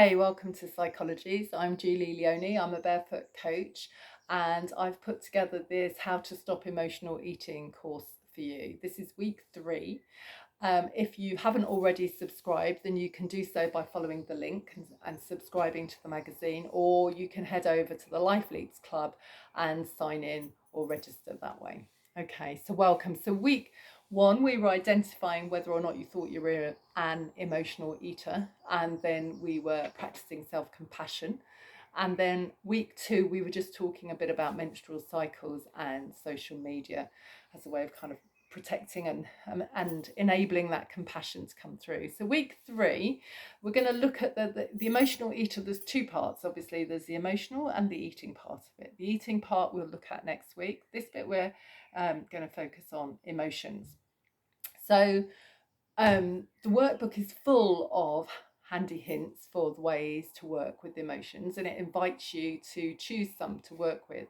Hey, welcome to Psychologies. I'm Julie Leoni. I'm a barefoot coach, and I've put together this How to Stop Emotional Eating course for you. This is week 3. If you haven't already subscribed, then you can do so by following the link and subscribing to the magazine, or you can head over to the Life Leads Club and sign in or register that way. Okay, so welcome. So week 1, we were identifying whether or not you thought you were an emotional eater, and then we were practicing self-compassion. And then week 2, we were just talking a bit about menstrual cycles and social media as a way of kind of protecting and enabling that compassion to come through. So week 3, we're going to look at the emotional eater. There's 2 parts. Obviously, there's the emotional and the eating part of it. The eating part we'll look at next week. This bit we're going to focus on emotions. So the workbook is full of handy hints for the ways to work with emotions, and it invites you to choose some to work with.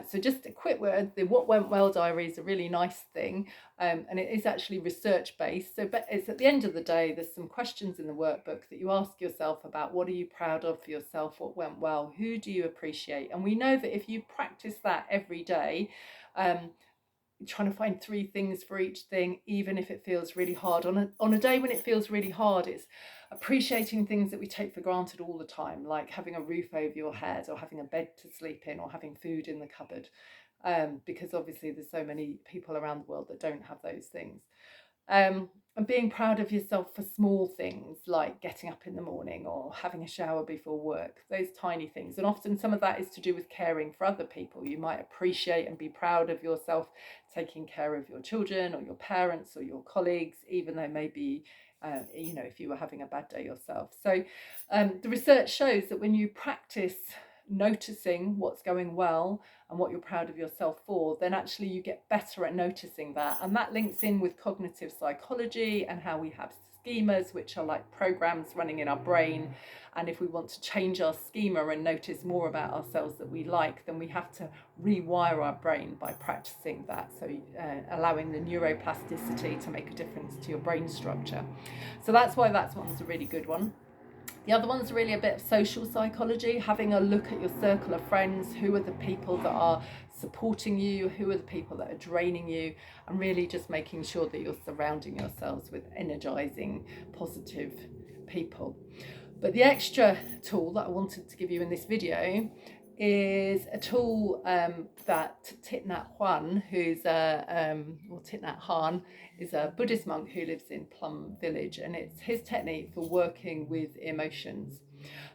So just a quick word, the What Went Well diary is a really nice thing, and it is actually research based. So but it's at the end of the day, there's some questions in the workbook that you ask yourself about: what are you proud of for yourself? What went well? Who do you appreciate? And we know that if you practice that every day, trying to find 3 things for each thing, even if it feels really hard. On a day when it feels really hard, it's appreciating things that we take for granted all the time, like having a roof over your head, or having a bed to sleep in, or having food in the cupboard, because obviously there's so many people around the world that don't have those things. And being proud of yourself for small things like getting up in the morning or having a shower before work, those tiny things. And often some of that is to do with caring for other people. You might appreciate and be proud of yourself taking care of your children or your parents or your colleagues, even though maybe if you were having a bad day yourself. So the research shows that when you practice noticing what's going well and what you're proud of yourself for, then actually you get better at noticing that. And that links in with cognitive psychology and how we have schemas, which are like programs running in our brain. And if we want to change our schema and notice more about ourselves that we like, then we have to rewire our brain by practicing that. So allowing the neuroplasticity to make a difference to your brain structure. So that's why that one's a really good one. The other one's really a bit of social psychology, having a look at your circle of friends. Who are the people that are supporting you? Who are the people that are draining you? And really just making sure that you're surrounding yourselves with energizing, positive people. But the extra tool that I wanted to give you in this video is a tool that Thich Nhat Hanh, Thich Nhat Hanh, is a Buddhist monk who lives in Plum Village, and it's his technique for working with emotions.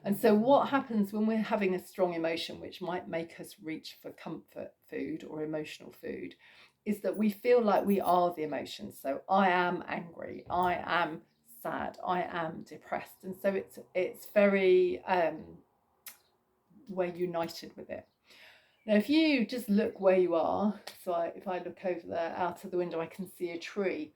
And so what happens when we're having a strong emotion, which might make us reach for comfort food or emotional food, is that we feel like we are the emotions. So I am angry, I am sad, I am depressed. And so it's very we're united with it. Now, if you just look where you are, so if I look over there out of the window, I can see a tree.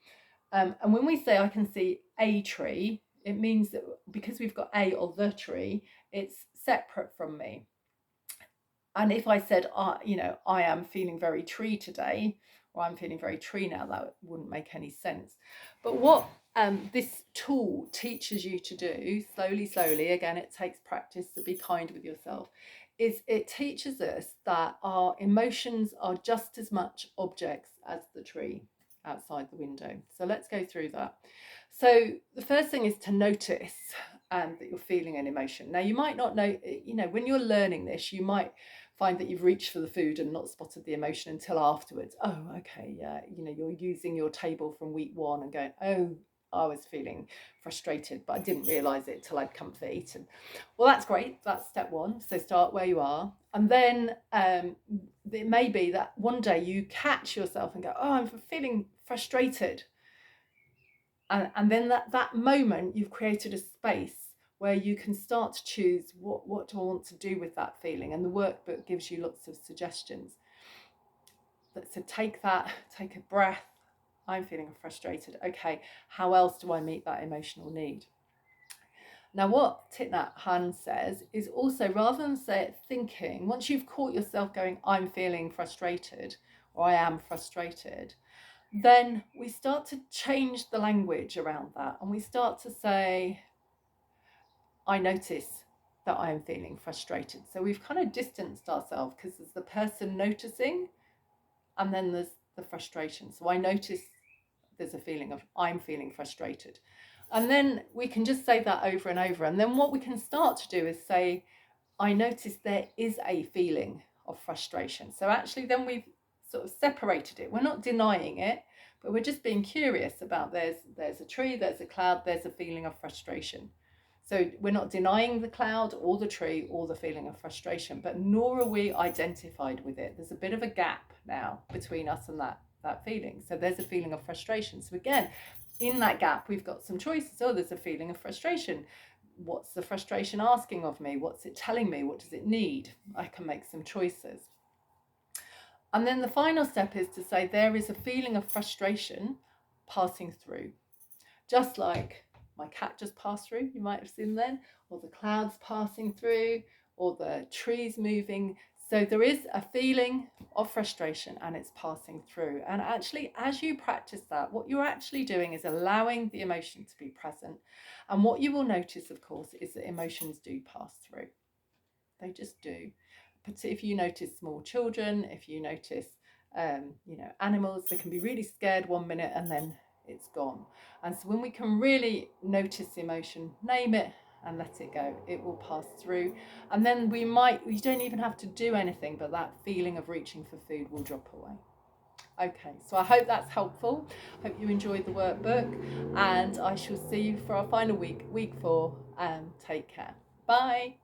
And when we say I can see a tree, it means that because we've got a or the tree, it's separate from me. And if I said, I am feeling very tree today, or I'm feeling very tree now, that wouldn't make any sense. But what this tool teaches you to do, slowly, again, it takes practice to be kind with yourself, is it teaches us that our emotions are just as much objects as the tree outside the window. So let's go through that. So the first thing is to notice that you're feeling an emotion. Now, you might not know, when you're learning this, you might find that you've reached for the food and not spotted the emotion until afterwards. Oh, okay, yeah, you're using your table from week 1 and going, oh, I was feeling frustrated, but I didn't realise it till I'd come for eaten. Well, that's great. That's step 1. So start where you are. And then it may be that one day you catch yourself and go, oh, I'm feeling frustrated. And then that moment, you've created a space where you can start to choose what do I want to do with that feeling. And the workbook gives you lots of suggestions. So take a breath. I'm feeling frustrated. Okay, how else do I meet that emotional need? Now, what Thich Nhat Hanh says is also, rather than say it thinking, once you've caught yourself going, I'm feeling frustrated, or I am frustrated, then we start to change the language around that, and we start to say, I notice that I am feeling frustrated. So we've kind of distanced ourselves, because there's the person noticing and then there's the frustration. So I notice there's a feeling of I'm feeling frustrated. And then we can just say that over and over. And then what we can start to do is say, I notice there is a feeling of frustration. So actually, then we've sort of separated it. We're not denying it, but we're just being curious about there's a tree, there's a cloud, there's a feeling of frustration. So we're not denying the cloud or the tree or the feeling of frustration, but nor are we identified with it. There's a bit of a gap now between us and that feeling. So there's a feeling of frustration. So again, in that gap, we've got some choices. Oh, there's a feeling of frustration. What's the frustration asking of me? What's it telling me? What does it need? I can make some choices. And then the final step is to say there is a feeling of frustration passing through. Just like my cat just passed through, you might have seen then, or the clouds passing through, or the trees moving. So there is a feeling of frustration and it's passing through. And actually, as you practice that, what you're actually doing is allowing the emotion to be present. And what you will notice, of course, is that emotions do pass through. They just do. But if you notice small children, if you notice, animals, they can be really scared one minute and then it's gone. And so when we can really notice the emotion, name it and let it go, it will pass through. And then we don't even have to do anything, but that feeling of reaching for food will drop away. Okay, so I hope that's helpful. Hope you enjoyed the workbook, and I shall see you for our final week 4. Take care. Bye.